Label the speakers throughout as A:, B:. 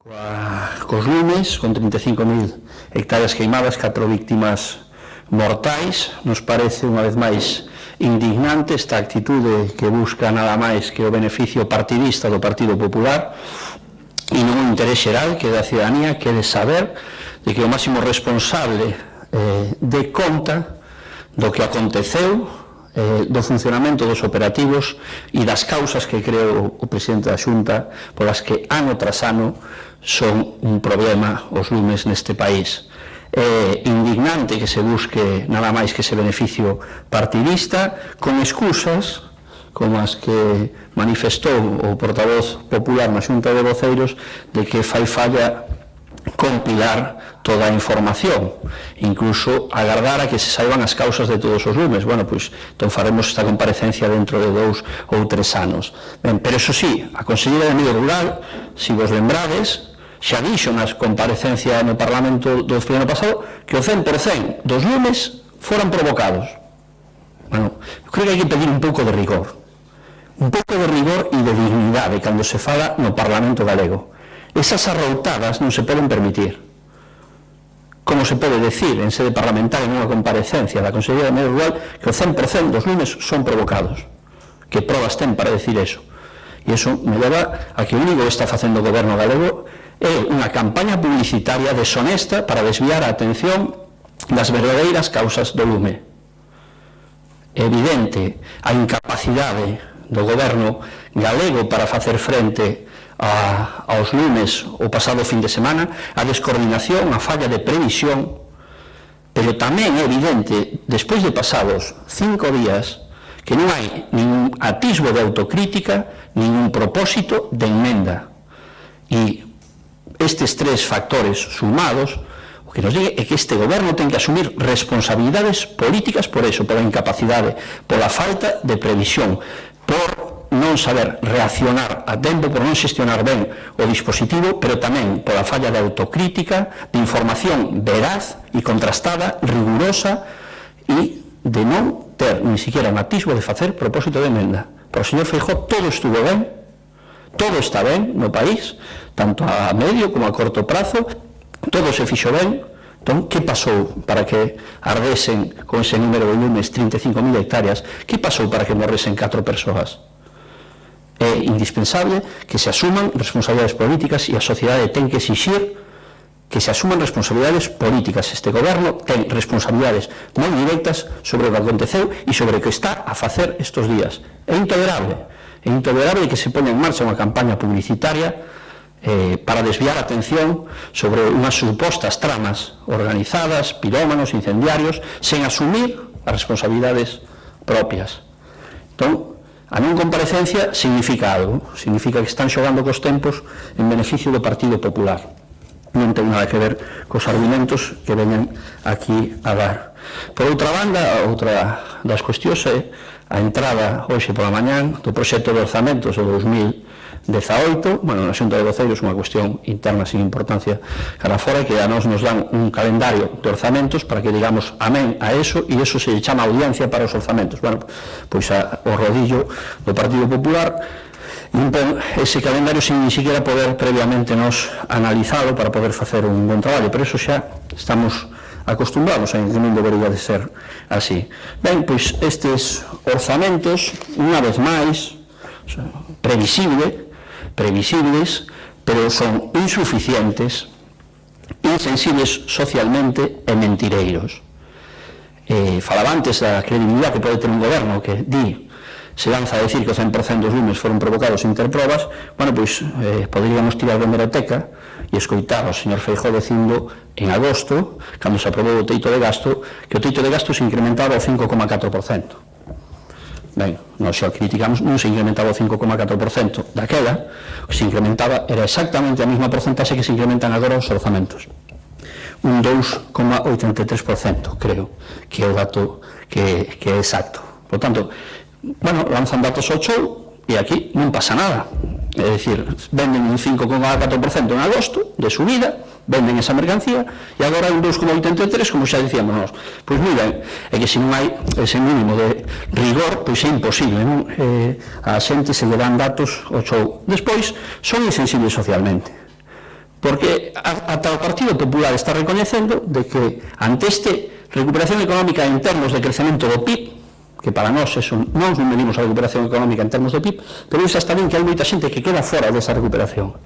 A: Cos lumes, con 35.000 hectáreas queimadas, 4 víctimas mortais, nos parece unha vez máis indignante esta actitude que busca nada máis que o beneficio partidista do Partido Popular e non o interés xeral que da ciudadanía quere saber de que o máximo responsable de conta do que aconteceu, do funcionamento dos operativos e das causas que creou o presidente da Xunta polas que ano tras ano son un problema os lumes neste país. É indignante que se busque nada máis que ese beneficio partidista con excusas como as que manifestou o portavoz popular na Xunta de Voceiros de que fai falla compilar toda a información, incluso agardar a que se saiban as causas de todos os lumes. Bueno, pois, entón faremos esta comparecencia dentro de 2 ou 3 anos. Ben, pero eso sí, a Conselleira de Medio Rural, se vos lembrades, xa dixo na comparecencia no Parlamento do ano pasado que o 100% dos lumes foran provocados. Bueno, eu creo que hai que pedir un pouco de rigor e de dignidade cando se fala no Parlamento galego. Esas arroutadas non se poden permitir. Como se pode decir en sede parlamentaria nunha comparecencia da Conselleira de Medio Rural que o 100% dos lumes son provocados? Que probas ten para decir eso? E iso me leva a que o único que está facendo o goberno galego é unha campaña publicitaria deshonesta para desviar a atención das verdadeiras causas do lume. É evidente a incapacidade do goberno galego para facer frente aos lumes o pasado fin de semana, a descoordinación, a falla de previsión, pero tamén é evidente, despois de pasados 5 días, que non hai ningún atisbo de autocrítica, ningún propósito de enmenda. E estes 3 factores sumados, o que nos digue é que este goberno ten que asumir responsabilidades políticas por eso, pola incapacidade, pola falta de previsión, por non saber reaccionar a tempo, por non xestionar ben o dispositivo, pero tamén pola falla de autocrítica, de información veraz e contrastada, rigurosa e de non ter ni siquiera un atisbo de facer propósito de emenda. Para o señor Feijóo todo estuvo ben, todo está ben no país, tanto a medio como a corto prazo, todo se fixo ben. Entón, que pasou para que ardesen con ese número de lumes 35.000 hectáreas? Que pasou para que morresen 4 persoas? É indispensable que se asuman responsabilidades políticas e a sociedade ten que exixir que se asuman responsabilidades políticas. Este goberno ten responsabilidades moi directas sobre o que aconteceu e sobre o que está a facer estes días. É intolerable que se poña en marcha unha campaña publicitaria para desviar a atención sobre unhas supostas tramas organizadas, pirómanos, incendiarios, sen asumir as responsabilidades propias. Entón, a non comparecencia significa algo, significa que están xogando cos tempos en beneficio do Partido Popular. Non ten nada que ver cos argumentos que veñen aquí a dar. Por outra banda, outra das cuestións é a entrada hoxe pola mañán do proxecto de orzamentos do 2018, bueno, na Xunta de Voceiros unha cuestión interna sin importancia cara fora, que a nos dan un calendario de orzamentos para que digamos amén a eso, e eso se chama audiencia para os orzamentos. Bueno, pois o rodillo do Partido Popular impón ese calendario sin ni siquiera poder previamente nos analizado para poder facer un bon traballo, pero eso xa estamos acostumbrados a que non debería de ser así. Ben, pois estes orzamentos, unha vez máis, previsibles, pero son insuficientes, insensibles socialmente e mentireiros. Falaba antes da credibilidade que pode ter un goberno que se lanza a decir que o 100% dos lumes foron provocados sin ter probas. Bueno, pois poderíamos tirar de hemeroteca e escoitar ao señor Feijóo dicindo en agosto, cando se aprobou o teito de gasto, que o teito de gasto se incrementaba ao 5,4%. Ben, nós xa criticamos, non se incrementaba o 5,4% daquela, o que se incrementaba era exactamente a mesma porcentaxe que se incrementan agora os orzamentos. Un 2,83%, creo, que é o dato que é exacto. Por tanto, bueno, lanzan datos ao show e aquí non pasa nada. É dicir, venden un 5,4% en agosto de subida, venden esa mercancía e agora un 2,83, como xa dicíamos nós. Pois moi ben, é que se non hai ese mínimo de rigor, pois é imposible, non? A xente se lle dan datos ao show. Despois, son insensibles socialmente. porque ata o Partido Popular está recoñecendo de que ante recuperación económica en termos de crecemento do PIB, que para nós non medimos a recuperación económica en termos de PIB, pero iso está ben que hai moita xente que queda fora desa recuperación.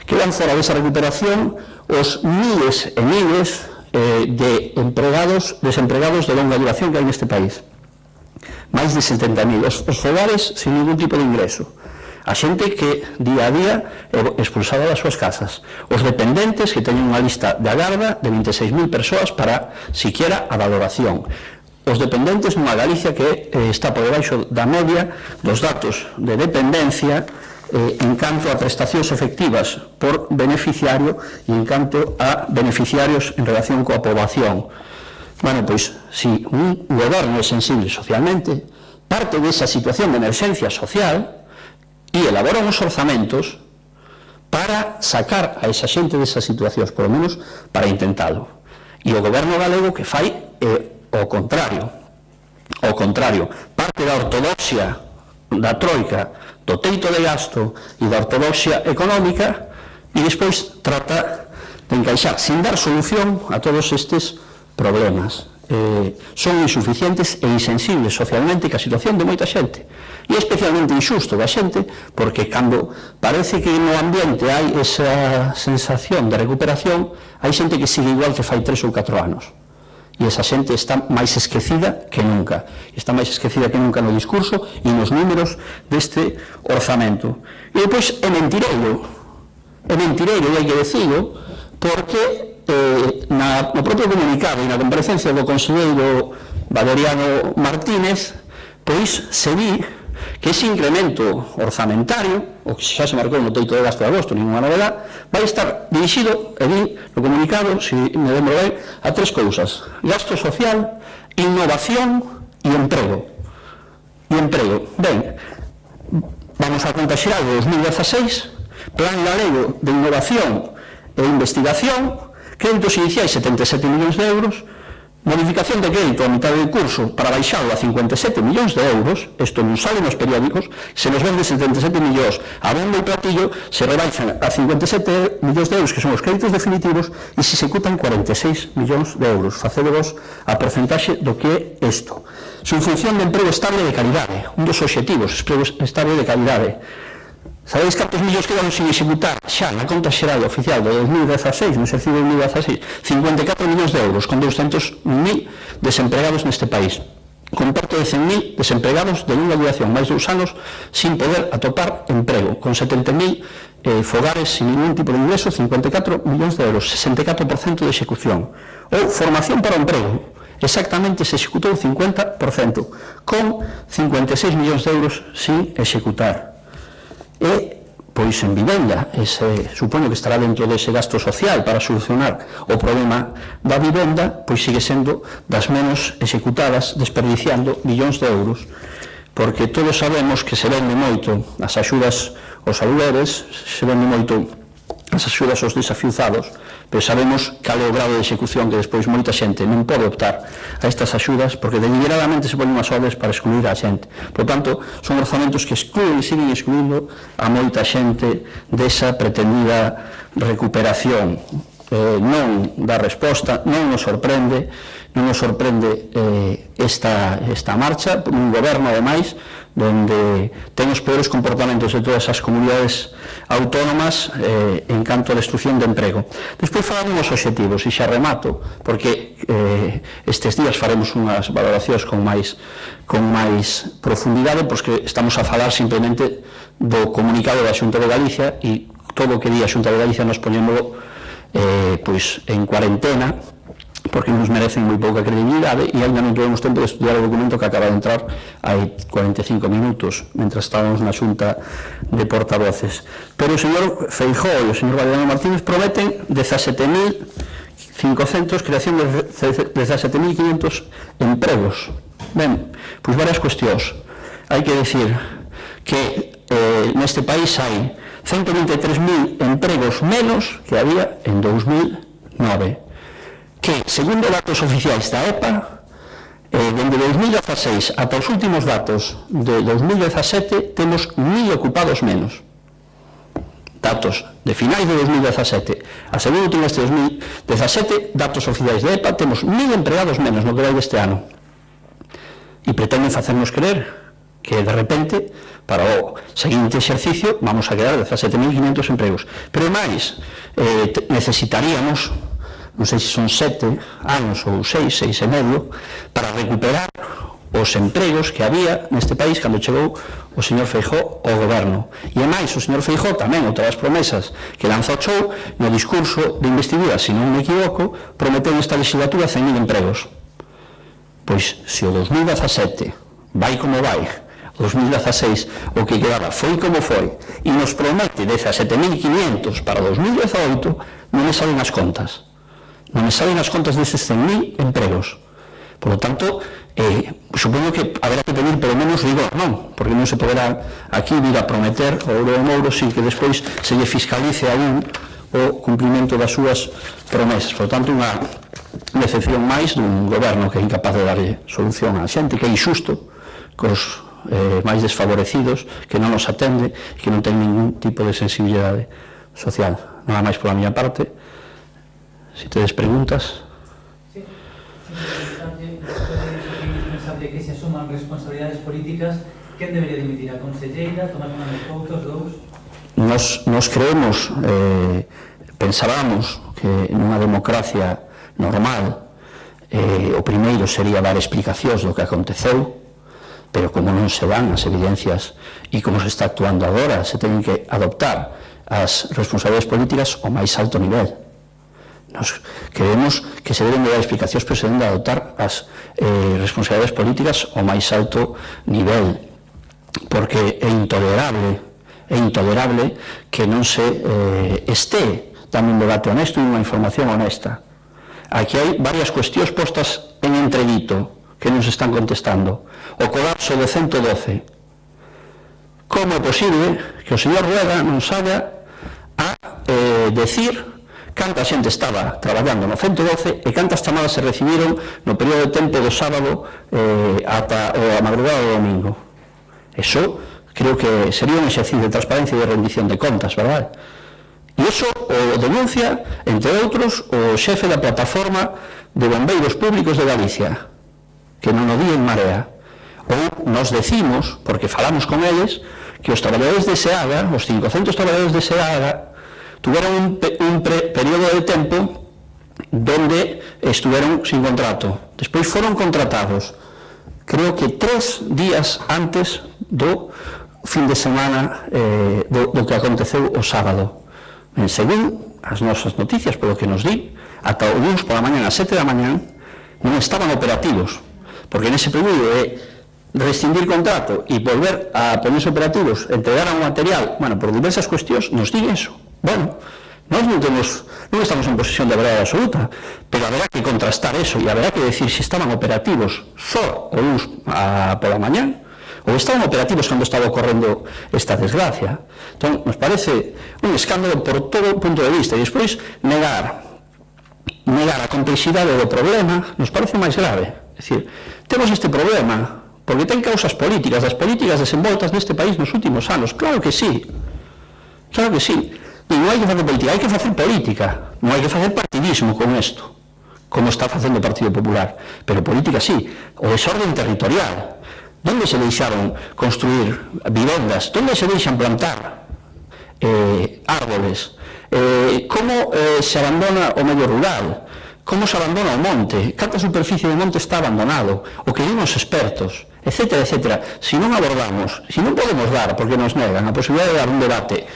A: Quedan fora desa recuperación os miles e miles de desempregados de longa duración que hai neste país. Máis de 70.000. Os fogares sin ningún tipo de ingreso. A xente que día a día é expulsada das súas casas. Os dependentes que teñen unha lista de agarda de 26.000 persoas para siquiera a valoración. Os dependentes nunha Galicia que está por debaixo da media dos datos de dependencia en canto a prestacións efectivas por beneficiario e en canto a beneficiarios en relación coa poboación. Bueno, pois, se un goberno é sensible socialmente, parte desa situación de emerxencia social e elabora uns orzamentos para sacar a esa xente desas situacións, por lo menos para intentalo. E o goberno galego que fai o contrario, parte da ortodoxia da troika, do teito de gasto e da ortodoxia económica e despois trata de encaixar sin dar solución a todos estes problemas. Son insuficientes e insensibles socialmente ca situación de moita xente e especialmente injusto da xente porque cando parece que no ambiente hai esa sensación de recuperación hai xente que sigue igual que fai 3 ou 4 anos. E esa xente está máis esquecida que nunca. Está máis esquecida que nunca no discurso e nos números deste orzamento. E depois é mentireiro, e hai que decirlo, porque no propio comunicado e na comparecencia do conselleiro Valeriano Martínez, pois se di que ese incremento orzamentario, o que xa se marcou no teito de gasto de agosto, ninguna novedade, vai estar dirixido, e di no comunicado, se me lembro ben, a 3 cousas: gasto social, innovación e emprego. Ben, vamos a conta xeral de 2016, Plan Galego de Innovación e Investigación, créditos iniciais 77 millóns de euros, modificación de crédito a mitad del curso para baixado a 57 millóns de euros, isto non sale nos periódicos, se nos vende 77 millóns a bombo e platillo, se rebaixan a 57 millóns de euros, que son os créditos definitivos, e se executan 46 millóns de euros. Facedevos a porcentaxe do que é isto. Subfunción de emprego estable de calidade, un dos obxectivos, emprego estable de calidade. Sabedes cantos millóns quedan sin executar xa na conta xeral oficial de 2016, no exercicio de 2016, 54 millóns de euros, con 200.000 desempregados neste país, con perto de 100.000 desempregados de longa duración, máis de 2 anos, sin poder atopar emprego, con 70.000 fogares sin ningún tipo de ingreso, 54 millóns de euros, 64% de execución. Ou formación para o emprego, exactamente se executou 50%, con 56 millóns de euros sin executar. E, pois, en vivenda, supoño que estará dentro dese gasto social para solucionar o problema da vivenda, pois sigue sendo das menos executadas, desperdiciando millóns de euros, porque todos sabemos que se vende moito as axudas aos alugueres, se vende moito as axudas aos desafiuzados, pero sabemos cal é o grado de execución que despois moita xente non pode optar a estas axudas porque deliberadamente se ponen unhas obras para excluir a xente. Por tanto, son orzamentos que excluen e siguen excluindo a moita xente desa pretendida recuperación. Non dá resposta, non nos sorprende esta marcha, un goberno ademais donde ten os peores comportamentos de todas as comunidades autónomas en canto a destrucción de emprego. Despois falamos os obxectivos, e xa remato, porque estes días faremos unhas valoracións con máis profundidade, porque estamos a falar simplemente do comunicado da Xunta de Galicia, e todo o que di a Xunta de Galicia nos poñémolo en cuarentena, porque nos merecen moi pouca credibilidade e ainda non tivemos tempo de estudiar o documento que acaba de entrar hai 45 minutos mentras estábamos na xunta de portavoces. Pero o señor Feijóo e o señor Valeriano Martínez prometen 17.500 creación de 17.500 empregos. Ben, pois varias cuestións. Hai que decir que neste país hai 123.000 empregos menos que había en 2009, que, segundo datos oficiais da EPA, dende 2016 ata os últimos datos de 2017 temos 1.000 ocupados menos. datos de finais de 2017 a segundo trimestre de 2017, datos oficiais de EPA, temos 1000 empregados menos no que vai deste ano, e pretenden facernos creer que de repente para o seguinte exercicio vamos a crear 17.500 empregos, pero máis necesitaríamos, non sei se son 7 anos ou 6 e medio, para recuperar os empregos que había neste país cando chegou o señor Feijóo ao goberno. E máis, o señor Feijóo tamén, outras promesas que lanzou no discurso de investidura, se non me equivoco, prometeu nesta legislatura 100.000 empregos. Pois, se o 2017 vai como vai, o 2016 o que quedaba foi como foi, e nos promete 17.500 para 2018, non me salen as contas. Non me salen as contas deses 100.000 empregos. Por lo tanto, supoño que haberá que pedir pelo menos rigor, non? Porque non se poderá aquí vir a prometer o ouro de mouro sin que despois se lle fiscalice a un o cumprimento das súas promesas. Por lo tanto, unha decepción máis dun goberno que é incapaz de darlle solución á xente, que é injusto cos máis desfavorecidos, que non nos atende e que non ten ningún tipo de sensibilidade social. Nada máis pola miña parte. Se tedes preguntas.
B: Sí, é que se asuman responsabilidades políticas, quen debería dimitir? A conselleira, tomar unha dos outros, dous?
A: Nos creemos, pensábamos que nunha democracia normal o primeiro sería dar explicacións do que aconteceu, pero como non se dan as evidencias e como se está actuando agora, se teñen que adoptar as responsabilidades políticas ao máis alto nivel. Nos creemos que se deben de dar explicacións, pero se deben de adoptar as responsabilidades políticas ao máis alto nivel, porque é intolerable que non se este dando un debate honesto e unha información honesta. Aquí hai varias cuestións postas en entredito que non se están contestando. O colapso de 112. Como é posible que o señor Rueda non saia a decir canta xente estaba traballando no 112 e cantas chamadas se recibiron no período de tempo do sábado ata a madrugada do domingo? Eso creo que sería un exercicio de transparencia e de rendición de contas, verdade? E iso o denuncia, entre outros, o xefe da plataforma de bombeiros públicos de Galicia, que non o di en Marea. Ou nos decimos, porque falamos con eles, que os traballadores de SEAGA, os 500 traballadores de SEAGA, tuveron un período de tempo donde estuveron sin contrato. Despois foron contratados, creo que 3 días antes do fin de semana do que aconteceu o sábado. Según as nosas noticias, polo que nos di, ata o luns pola mañana, a 7 da mañán, non estaban operativos, porque nese período de rescindir contrato e volver a ponerse operativos, entregaran o material, por diversas cuestións, nos di eso. Bueno, nós non estamos en posesión de verdade absoluta, pero haberá que contrastar eso e haberá que decir se estaban operativos só o luns pola mañán ou estaban operativos cando estaba ocorrendo esta desgracia. Entón, nos parece un escándalo por todo o punto de vista, e despois negar a complexidade do problema nos parece máis grave. É dicir, temos este problema porque ten causas políticas, das políticas desenvoltas neste país nos últimos anos. Claro que sí, claro que sí. E non hai que facer política, hai que facer política, non hai que facer partidismo con isto, como está facendo o Partido Popular, pero política sí. O desorden territorial, onde se deixaron construir vivendas, onde se deixan plantar árboles, como se abandona o medio rural, como se abandona o monte, canta superficie do monte está abandonado, o que din os expertos, etcétera, etcétera. Se non abordamos, se non podemos dar, porque nos negan a posibilidade de dar un debate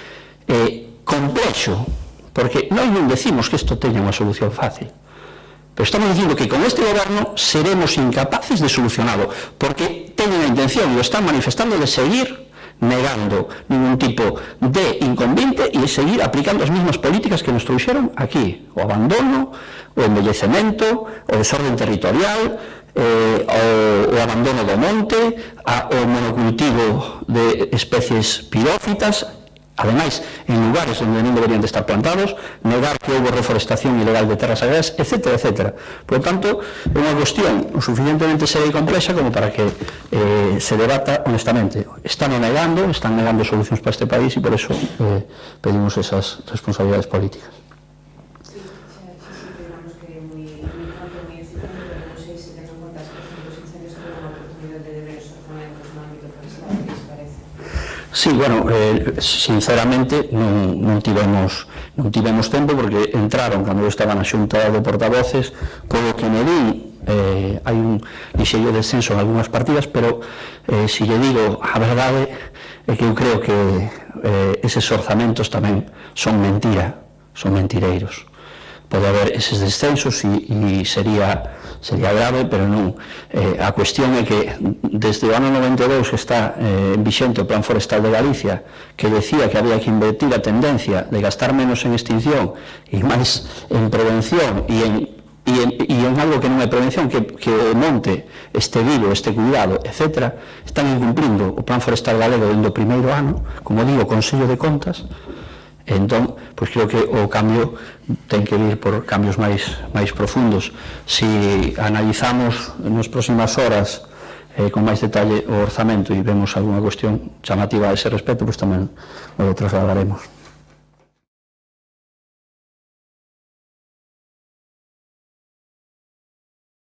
A: complexo, porque nós non decimos que isto teña unha solución fácil, pero estamos dicindo que con este goberno seremos incapaces de solucionarlo, porque teñen a intención, e o están manifestando, de seguir negando ningún tipo de inconveniente e seguir aplicando as mesmas políticas que nos trouxeron aquí: o abandono, o envellecemento, o desorden territorial, o abandono do monte, o monocultivo de especies pirófitas, Ademais, en lugares onde non deberían de estar plantados, negar que houve reforestación ilegal de terras agrarias, etc., etc. Por tanto, é unha cuestión o suficientemente seria e complexa como para que se debata honestamente. Están negando solucións para este país e por eso pedimos esas responsabilidades políticas.
C: Sí, digamos que é moi importante, moi excitante, pero non sei se ten en conta que os incendios tiveron a oportunidade de ver os orzamentos no ámbito forestal, que les parece?
A: Sí, bueno, sinceramente non tivemos tempo porque entraron cando eu estaba na xunta de portavoces, polo que me di hai un lixeiro descenso en algunhas partidas, pero se lle digo a verdade é que eu creo que eses orzamentos tamén son mentira, son mentireiros. Pode haber eses descensos e sería grave, pero non. A cuestión é que desde o ano 92 está vixente o Plan Forestal de Galicia, que decía que había que invertir a tendencia de gastar menos en extinción e máis en prevención e en algo que non é prevención, que o monte este vivo, este cuidado, etc. Están incumplindo o Plan Forestal Galego dentro do primeiro ano, como digo, o Consello de Contas. Entón, pois creo que o cambio ten que vir por cambios máis profundos. Se analizamos nas próximas horas con máis detalle o orzamento e vemos algunha cuestión chamativa a ese respecto, pois tamén o trasladaremos.